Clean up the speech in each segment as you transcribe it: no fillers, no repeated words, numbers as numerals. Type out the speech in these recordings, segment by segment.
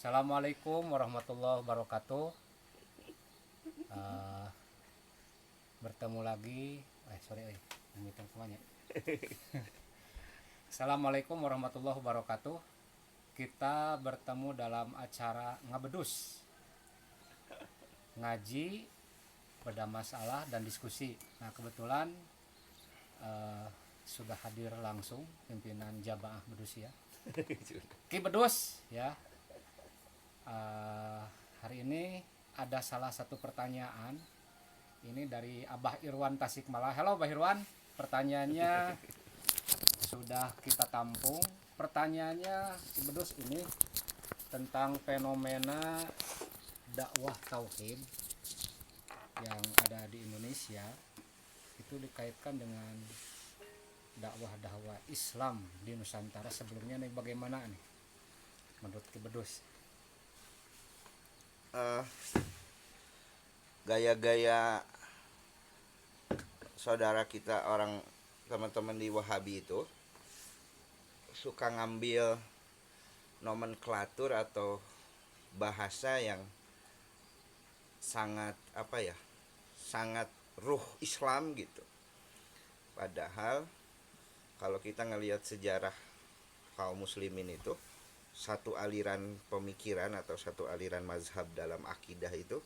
Assalamualaikum warahmatullahi wabarakatuh. Eh, Bertemu lagi. Ngitung semuanya. Assalamualaikum warahmatullahi wabarakatuh. Kita bertemu dalam acara ngabedus, ngaji, beda masalah dan diskusi. Nah kebetulan eh, sudah hadir langsung pimpinan Jamaah Bedus ya. Ki Bedus ya. Eh, Hari ini ada salah satu pertanyaan. Ini dari Abah Irwan Tasikmalaya. Halo Abah Irwan. Pertanyaannya sudah kita tampung. Pertanyaannya Ki Bedus ini tentang fenomena dakwah tauhid yang ada di Indonesia, itu dikaitkan dengan dakwah Islam di Nusantara sebelumnya nih, bagaimana nih menurut Ki Bedus? Eh, Gaya-gaya saudara kita, orang teman-teman di Wahabi itu suka ngambil nomenklatur atau bahasa yang sangat sangat ruh Islam gitu. Padahal kalau kita ngelihat sejarah kaum muslimin itu, satu aliran pemikiran atau satu aliran mazhab dalam akidah itu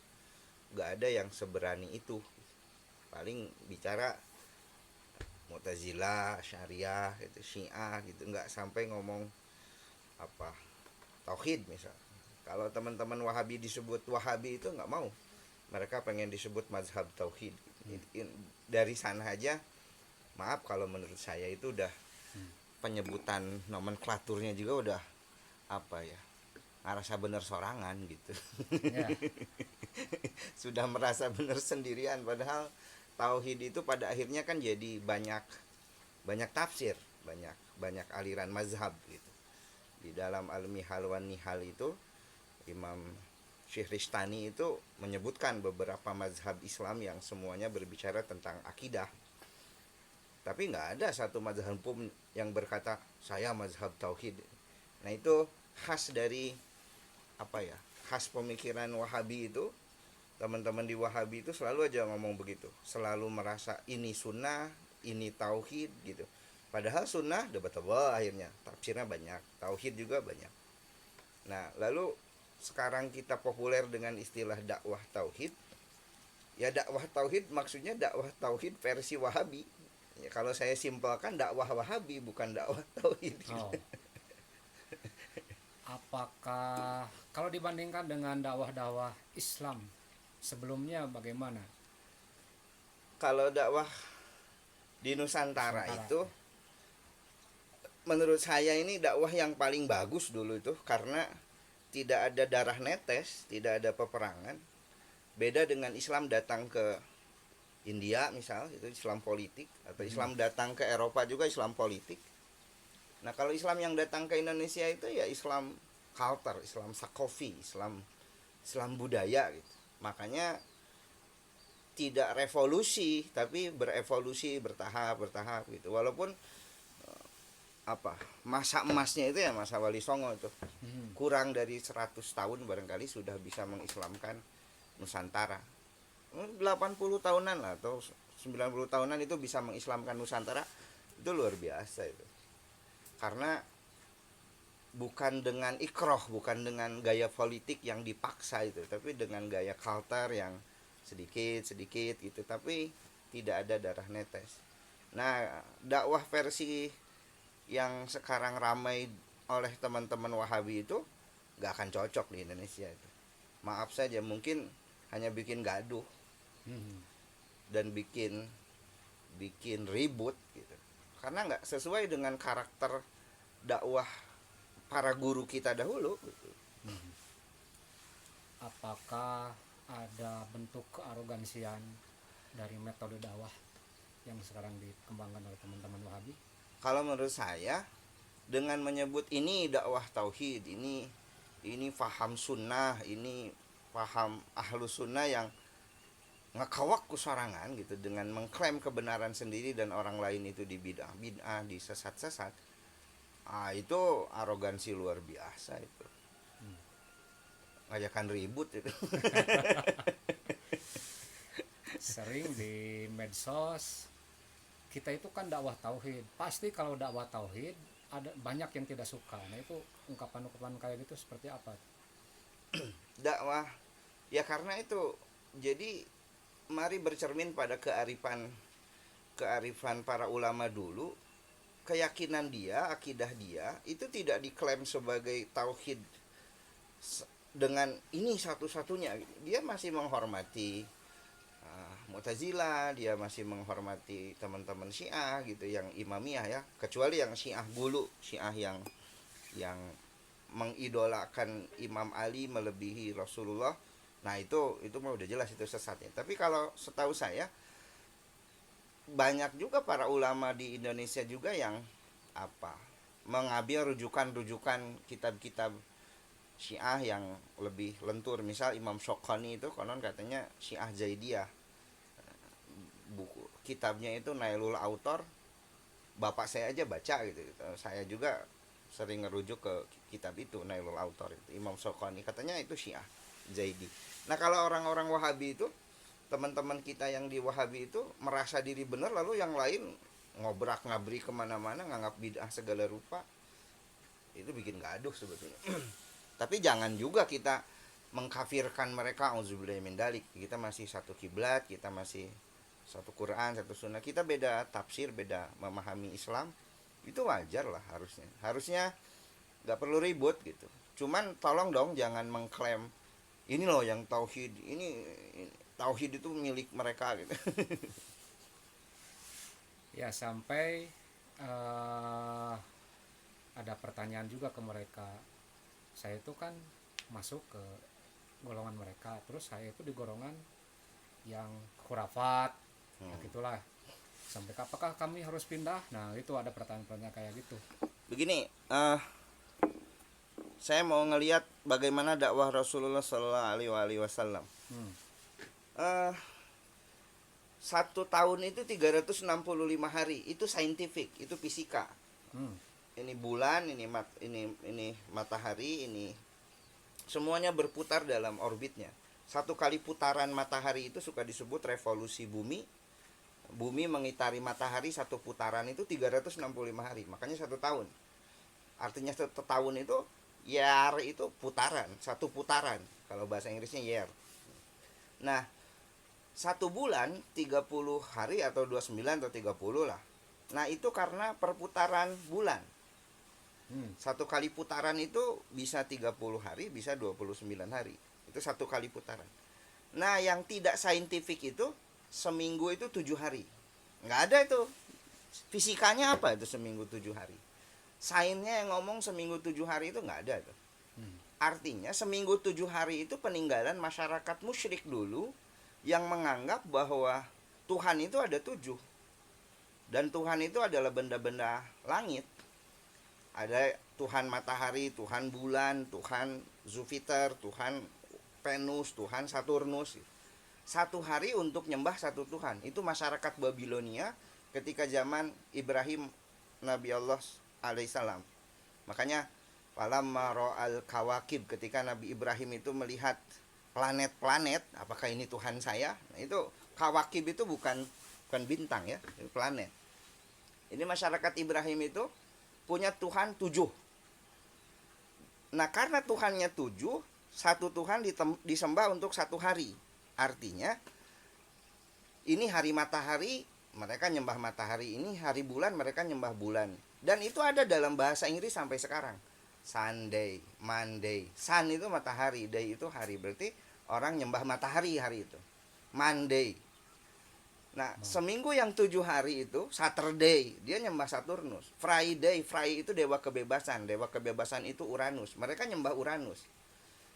nggak ada yang seberani itu. Paling bicara Mu'tazilah, Syariah, gitu, Syiah gitu, nggak sampai ngomong apa tauhid misal. Kalau teman-teman Wahabi disebut Wahabi itu nggak mau, mereka pengen disebut mazhab tauhid. Dari sana aja, maaf kalau menurut saya itu udah penyebutan nomenklaturnya juga udah apa ya, ngerasa bener sorangan gitu. Ya. Sudah merasa bener sendirian, padahal tauhid itu pada akhirnya kan jadi banyak banyak tafsir, banyak banyak aliran mazhab gitu. Di dalam Al-Mihal wan Nihal itu Imam Syihristani itu menyebutkan beberapa mazhab Islam yang semuanya berbicara tentang akidah. Tapi nggak ada satu mazhab pun yang berkata saya mazhab tauhid. Nah itu khas dari apa ya, khas pemikiran Wahabi itu. Teman-teman di Wahabi itu selalu aja ngomong begitu, selalu merasa ini sunnah, ini tauhid gitu. Padahal sunnah debatable, akhirnya tafsirnya banyak, tauhid juga banyak. Nah lalu sekarang kita populer dengan istilah dakwah tauhid. Ya dakwah tauhid maksudnya dakwah tauhid versi Wahabi. Ya, kalau saya simpelkan dakwah Wahabi bukan dakwah tauhid. Oh. Apakah kalau dibandingkan dengan dakwah Islam sebelumnya bagaimana? Kalau dakwah di Nusantara Nusantara. itu menurut saya ini dakwah yang paling bagus dulu itu, karena tidak ada darah netes, tidak ada peperangan. Beda dengan Islam datang ke India misal, itu Islam politik, atau Islam datang ke Eropa juga Islam politik. Nah kalau Islam yang datang ke Indonesia itu ya Islam culture, Islam sakofi, Islam budaya gitu. Makanya tidak revolusi tapi berevolusi, bertahap gitu. Walaupun apa, masa emasnya itu ya masa Wali Songo itu kurang dari 100 tahun barangkali sudah bisa mengislamkan Nusantara. 80 tahunan lah atau 90 tahunan itu bisa mengislamkan Nusantara, itu luar biasa itu. Karena bukan dengan ikroh, bukan dengan gaya politik yang dipaksa itu, tapi dengan gaya culture yang sedikit gitu, tapi tidak ada darah netes. Nah dakwah versi yang sekarang ramai oleh teman-teman Wahabi itu nggak akan cocok di Indonesia itu. Maaf saja, mungkin hanya bikin gaduh dan bikin bikin ribut gitu, karena nggak sesuai dengan karakter dakwah para guru kita dahulu gitu. Apakah ada bentuk kearogansian dari metode dakwah yang sekarang dikembangkan oleh teman-teman Wahabi? Kalau menurut saya, dengan menyebut ini dakwah tauhid, ini faham sunnah, ini paham ahlu sunnah yang ngekawak kusarangan gitu, dengan mengklaim kebenaran sendiri dan orang lain itu di bid'ah, di sesat-sesat, itu arogansi luar biasa itu. ngajakan ribut itu. Sering di medsos kita itu kan dakwah tauhid, pasti kalau dakwah tauhid ada banyak yang tidak suka. Nah itu ungkapan-ungkapan kayak gitu seperti apa? Dakwah ya karena itu, jadi mari bercermin pada kearifan para ulama dulu. Keyakinan dia, akidah dia itu tidak diklaim sebagai tauhid dengan ini satu-satunya. Dia masih menghormati Mu'tazilah, dia masih menghormati teman-teman Syiah gitu yang Imamiyah ya, kecuali yang Syiah gulu, Syiah yang mengidolakan Imam Ali melebihi Rasulullah. Nah itu mah udah jelas itu sesat ya. Tapi kalau setahu saya banyak juga para ulama di Indonesia juga yang mengambil rujukan-rujukan kitab-kitab Syiah yang lebih lentur. Misal Imam Shokani itu konon katanya Syiah Zaidiyah, buku kitabnya itu Nailul Autor, bapak saya aja baca gitu. Saya juga sering ngerujuk ke kitab itu Nailul Autor itu Imam Shokani, katanya itu Syiah Zaidi. Nah kalau orang-orang Wahabi itu, teman-teman kita yang di Wahabi itu merasa diri benar, lalu yang lain ngobrak-ngabri kemana-mana, nganggap bid'ah segala rupa. Itu bikin gaduh sebetulnya. Tapi jangan juga kita mengkafirkan mereka, auzubillahi min dzalik. Kita masih satu kiblat, kita masih satu Quran, satu sunnah. Kita beda tafsir, beda memahami Islam. Itu wajar lah harusnya. Harusnya nggak perlu ribut gitu. Cuman tolong dong jangan mengklaim ini loh yang tauhid, ini tauhid itu milik mereka gitu. Ya sampai ada pertanyaan juga ke mereka. Saya itu kan masuk ke golongan mereka, terus saya itu di golongan yang khurafat. Nah, gitulah. Sampai apakah kami harus pindah? Nah, itu ada pertanyaan-pertanyaan kayak gitu. Begini, saya mau ngelihat bagaimana dakwah Rasulullah Sallallahu Alaihi Wasallam. 1 tahun itu 365 hari, itu saintifik, itu fisika. Ini bulan, ini matahari, ini semuanya berputar dalam orbitnya. 1 kali putaran matahari itu suka disebut revolusi bumi. Bumi mengitari matahari 1 putaran itu 365 hari, makanya 1 tahun. Artinya 1 tahun itu year itu putaran, 1 putaran. Kalau bahasa Inggrisnya year. Nah, 1 bulan 30 hari atau 29 atau 30 lah. Nah, itu karena perputaran bulan. 1 kali putaran itu bisa 30 hari, bisa 29 hari. Itu 1 kali putaran. Nah, yang tidak saintifik itu seminggu itu 7 hari. Nggak ada itu. Fisikanya apa itu seminggu 7 hari? Sainsnya yang ngomong seminggu 7 hari itu nggak ada itu. Artinya seminggu 7 hari itu peninggalan masyarakat musyrik dulu yang menganggap bahwa Tuhan itu ada 7. Dan Tuhan itu adalah benda-benda langit. Ada Tuhan matahari, Tuhan bulan, Tuhan Jupiter, Tuhan Venus, Tuhan Saturnus. 1 hari untuk nyembah 1 Tuhan. Itu masyarakat Babilonia ketika zaman Ibrahim Nabi Allah alaihissalam. Makanya falamma ra'al kawakib, ketika Nabi Ibrahim itu melihat planet-planet, apakah ini Tuhan saya? Nah, itu kawakib itu bukan bintang ya, itu planet. Ini masyarakat Ibrahim itu punya Tuhan 7. Nah, karena Tuhannya 7, 1 Tuhan disembah untuk 1 hari. Artinya ini hari matahari, mereka nyembah matahari. Ini hari bulan, mereka nyembah bulan. Dan itu ada dalam bahasa Inggris sampai sekarang. Sunday, Monday. Sun itu matahari, day itu hari. Berarti orang nyembah matahari hari itu. Monday. Nah, seminggu yang 7 hari itu Saturday, dia nyembah Saturnus. Friday itu dewa kebebasan. Dewa kebebasan itu Uranus. Mereka nyembah Uranus.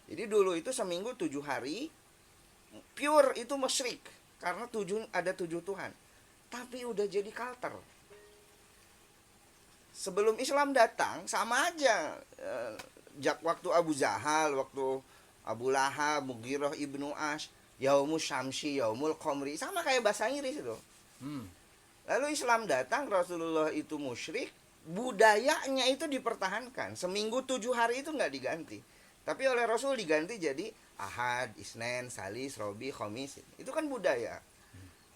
Jadi dulu itu seminggu 7 hari pure itu musyrik karena ada 7 Tuhan. Tapi udah jadi culter. Sebelum Islam datang sama aja. Waktu Abu Jahal, waktu Abu Lahab, Mughirah ibnu Ash, Yaumul Syamsi, Yaumul Qamri, sama kayak bahasa Inggris itu. Lalu Islam datang, Rasulullah itu musyrik, budayanya itu dipertahankan. Seminggu 7 hari itu nggak diganti. Tapi oleh Rasul diganti jadi Ahad, Isnin, Salis, Robi, Khamis. Itu kan budaya.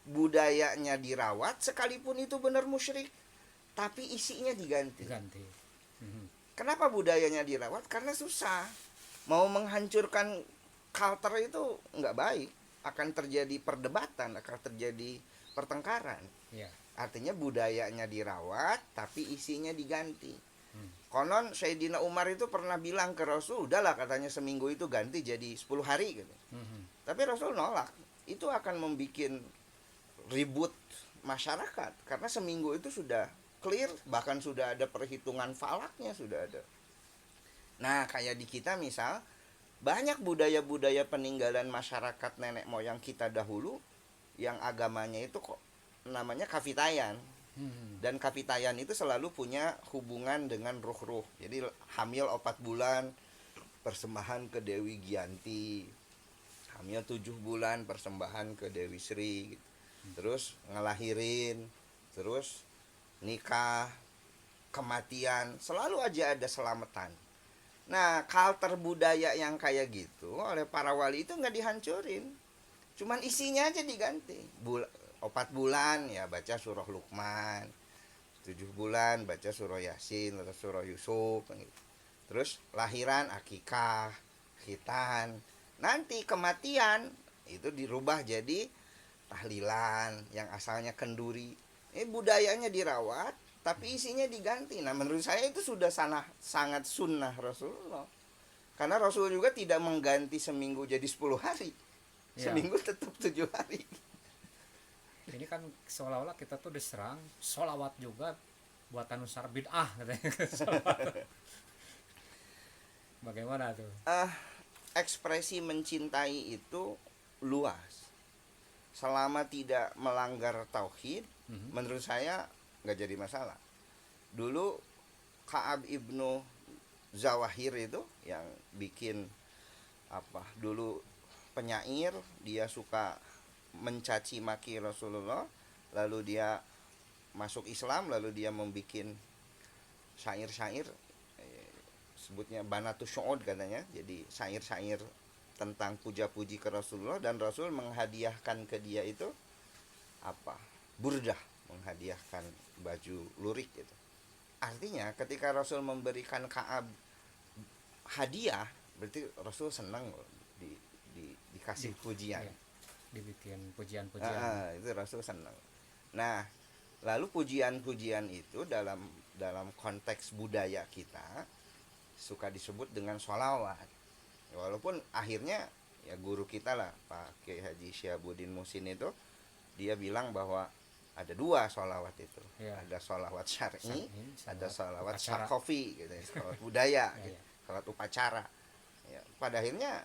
Budayanya dirawat sekalipun itu benar musyrik, tapi isinya diganti. Ganti. Mhm. Kenapa budayanya dirawat? Karena susah. Mau menghancurkan culture itu nggak baik. Akan terjadi perdebatan, akan terjadi pertengkaran. Iya. Artinya budayanya dirawat, tapi isinya diganti. Hmm. Konon Sayyidina Umar itu pernah bilang ke Rasul, udahlah katanya seminggu itu ganti jadi 10 hari gitu. Mhm. Tapi Rasul nolak. Itu akan membuat ribut masyarakat karena seminggu itu sudah clear, bahkan sudah ada perhitungan falaknya, sudah ada. Nah, kayak di kita misal banyak budaya-budaya peninggalan masyarakat nenek moyang kita dahulu yang agamanya itu kok namanya Kafitayan. Mhm. Dan Kafitayan itu selalu punya hubungan dengan ruh-ruh. Jadi hamil 4 bulan persembahan ke Dewi Giyanti, hamil 7 bulan persembahan ke Dewi Sri gitu. Terus ngelahirin, terus nikah, kematian, selalu aja ada selamatan. Nah, culture budaya yang kayak gitu oleh para wali itu nggak dihancurin, cuman isinya aja diganti. 4 bulan ya baca surah Luqman, 7 bulan baca surah Yasin atau surah Yusuf gitu. Terus lahiran, akikah, khitan. Nanti kematian itu dirubah jadi tahlilan yang asalnya kenduri. Ini budayanya dirawat, tapi isinya diganti. Nah, menurut saya itu sudah sangat sunnah Rasulullah. Karena Rasul juga tidak mengganti seminggu jadi 10 hari. Ya. Seminggu tetap 7 hari. Ini kan seolah-olah kita tuh diserang sholawat juga buatan Nusara bid'ah katanya. Bagaimana tuh? Ekspresi mencintai itu luas. Selama tidak melanggar tauhid, menurut saya nggak jadi masalah. Dulu Ka'ab ibnu Zawahir itu yang bikin dulu penyair, dia suka mencaci maki Rasulullah, lalu dia masuk Islam, lalu dia membuat syair-syair, sebutnya Banatus Syu'ud katanya, jadi syair-syair tentang puja-puji ke Rasulullah, dan Rasul menghadiahkan ke dia itu burdah, menghadiahkan baju lurik gitu. Artinya ketika Rasul memberikan Ka'ab hadiah, berarti Rasul senang dikasih pujian. Iya, dibikin pujian-pujian. Itu Rasul senang. Nah, lalu pujian-pujian itu dalam konteks budaya kita suka disebut dengan sholawat. Walaupun akhirnya ya guru kita lah, Pak Kiai Haji Syihabuddin Muhsin itu, dia bilang bahwa ada 2 sholawat itu. Ya. Ada sholawat syar'i, ada sholawat upacara. syarqafi gitu, sholawat budaya, Ya, gitu, ya. sholawat upacara. Ya, pada akhirnya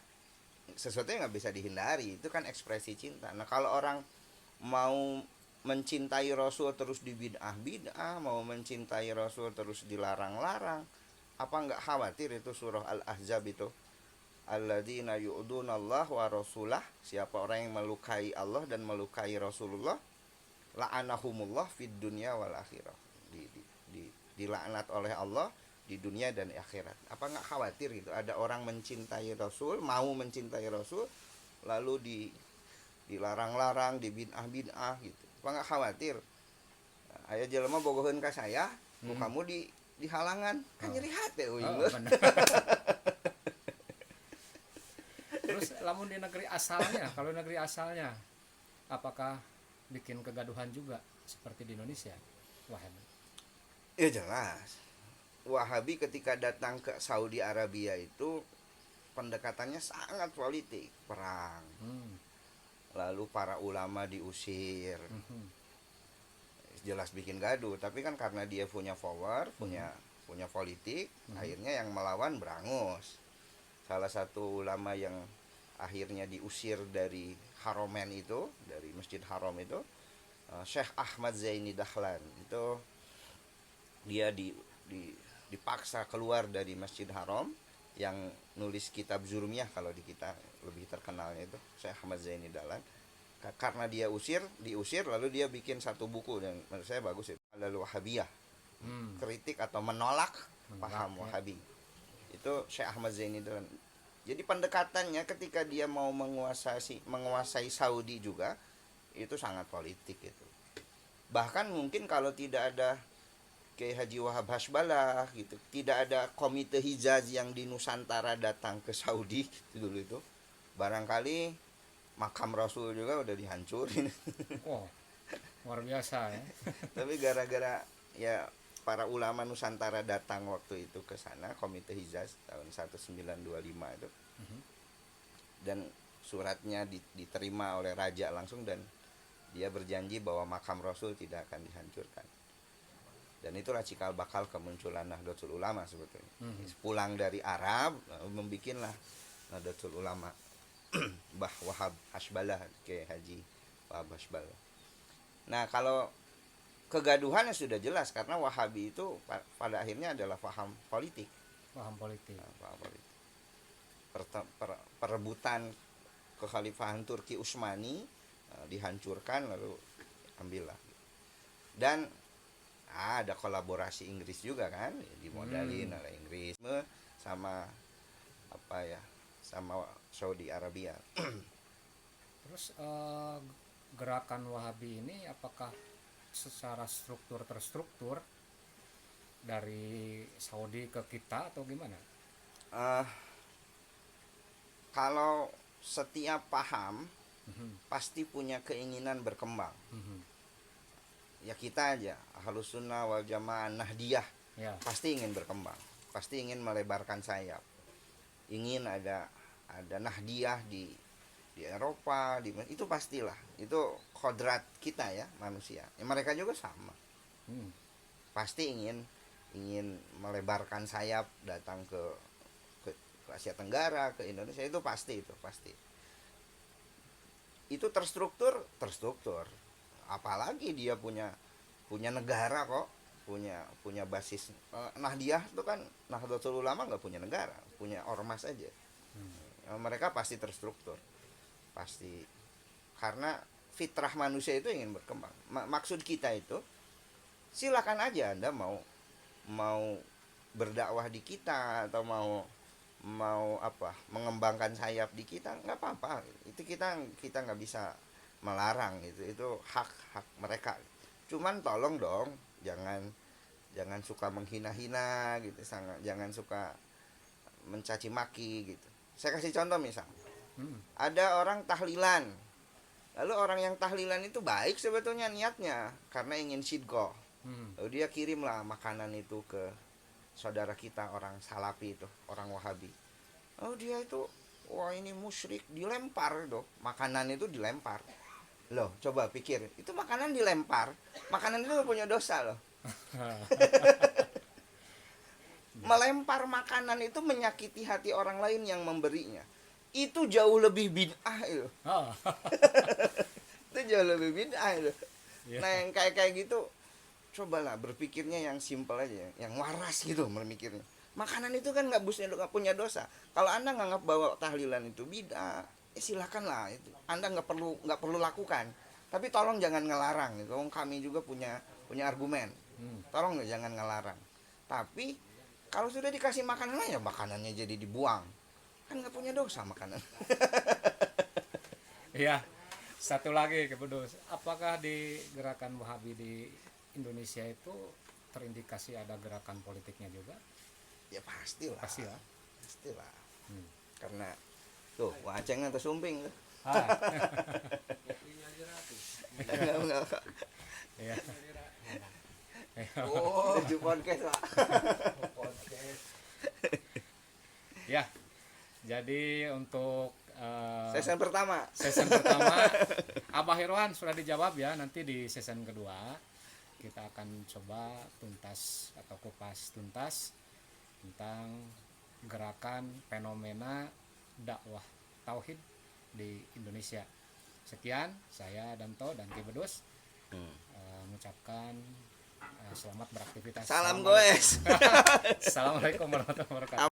sesuatu yang nggak bisa dihindari, itu kan ekspresi cinta. Nah, kalau orang mau mencintai Rasul terus dibid'ah-bid'ah, mau mencintai Rasul terus dilarang-larang, apa nggak khawatir itu surah Al-Ahzab itu, alladzina yu'dunallah wa rasulah, siapa orang yang melukai Allah dan melukai Rasulullah, la'anahumullah fid dunya wal akhirah, dilaknat oleh Allah di dunia dan akhirat. Apa nggak khawatir gitu ada orang mencintai Rasul, mau mencintai Rasul, lalu dilarang-larang, dibid'ah-bid'ah gitu. Apa nggak khawatir? Aya jelema bogoheun ka saya, kamu di halangan, kan nyeri hati Benar. Terus lamun di negeri asalnya, kalau negeri asalnya apakah bikin kegaduhan juga seperti di Indonesia? Wahabi. Ya jelas. Wahabi ketika datang ke Saudi Arabia itu pendekatannya sangat politik, perang. Lalu para ulama diusir. Jelas bikin gaduh, tapi kan karena dia punya power, punya politik, akhirnya yang melawan berangus. Salah satu ulama yang akhirnya diusir dari Haromen itu, dari Masjid Haram itu, Syekh Ahmad Zaini Dahlan. Itu dia dipaksa keluar dari Masjid Haram, yang nulis kitab Zurmiyah kalau di kita lebih terkenalnya itu Syekh Ahmad Zaini Dahlan. Karena dia diusir, lalu dia bikin satu buku dan menurut saya bagus itu, Al Wahabiyah, kritik atau menolak paham Wahabi. Itu Syekh Ahmad Zaini Dahlan. Jadi pendekatannya ketika dia mau menguasai Saudi juga itu sangat politik itu. Bahkan mungkin kalau tidak ada Kiai Haji Wahab Hasbalah gitu, tidak ada komite Hijaz yang di Nusantara datang ke Saudi gitu dulu itu, barangkali makam Rasul juga udah dihancurin. Wow, luar biasa ya. Tapi gara-gara ya para ulama Nusantara datang waktu itu ke sana, komite Hijaz tahun 1925 itu, Mhm. dan suratnya diterima oleh raja langsung, dan dia berjanji bahwa makam Rasul tidak akan dihancurkan. Dan itulah cikal bakal kemunculan Nahdlatul Ulama sebetulnya. Pulang dari Arab, membikinlah Nahdlatul Ulama. Mbah Wahab Hasbalah, ke Haji Wahab Hasbalah. Nah, kalau kegaduhannya sudah jelas karena Wahabi itu pada akhirnya adalah paham politik. Paham politik. Paham politik. Perebutan kekhalifahan Turki Utsmani dihancurkan, lalu ambillah. Dan ada kolaborasi Inggris juga kan, dimodalin oleh Inggris sama sama Saudi Arabia. Terus gerakan Wahabi ini apakah secara struktur terstruktur dari Saudi ke kita atau gimana? Kalau setiap paham pasti punya keinginan berkembang. Ya kita aja Ahlus Sunnah wal Jamaah Nahdiyah Ya. pasti ingin berkembang, pasti ingin melebarkan sayap, ingin ada Nahdiyah di Eropa, itu pastilah, itu kodrat kita ya manusia. Ya, mereka juga sama, pasti ingin melebarkan sayap, datang ke Asia Tenggara, ke Indonesia, itu pasti. Itu terstruktur, apalagi dia punya negara kok, punya basis. Nahdiyah itu kan, Nahdlatul Ulama nggak punya negara, punya ormas aja. Mereka pasti terstruktur, pasti, karena fitrah manusia itu ingin berkembang. Maksud kita itu, silakan aja Anda mau berdakwah di kita atau mau mengembangkan sayap di kita, nggak apa-apa. Itu kita nggak bisa melarang, itu hak mereka. Cuman tolong dong, jangan suka menghina-hina gitu, jangan suka mencaci maki gitu. Saya kasih contoh, misal ada orang tahlilan, lalu orang yang tahlilan itu baik sebetulnya niatnya karena ingin sidqoh, lalu dia kirimlah makanan itu ke saudara kita orang Salafi itu, orang Wahabi. Oh, dia itu, wah ini musyrik, dilempar itu. Makanan itu dilempar. Loh, coba pikir, itu makanan dilempar. Makanan itu gak punya dosa loh. Melempar makanan itu menyakiti hati orang lain yang memberinya. Itu jauh lebih bid'ah itu. Itu jauh lebih bid'ah itu. Nah, yang kayak gitu, cobalah berpikirnya yang simpel aja, yang waras gitu berpikirnya. Makanan itu kan nggak punya dosa. Kalau Anda nganggap bahwa tahlilan itu bid'ah, silakanlah itu. Anda nggak perlu lakukan. Tapi tolong jangan ngelarang gitu. Kami juga punya argumen. Tolong jangan ngelarang. Tapi kalau sudah dikasih makanan, ya makanannya jadi dibuang. Kan nggak punya dosa makanan. Iya. Satu lagi ke Bedus, apakah di gerakan Wahabi di Indonesia itu terindikasi ada gerakan politiknya juga? Ya pastilah. Pastilah. Karena tuh waceng atau sumping tuh. Iya. Oh, itu podcast Pak. Ya. Jadi untuk season pertama Abah Irwan sudah dijawab ya. Nanti di season kedua kita akan coba tuntas atau kupas tuntas tentang gerakan fenomena dakwah tauhid di Indonesia. Sekian, saya Danto dan Ki Bedus mengucapkan selamat beraktivitas. Salam goes. Assalamualaikum warahmatullahi wabarakatuh.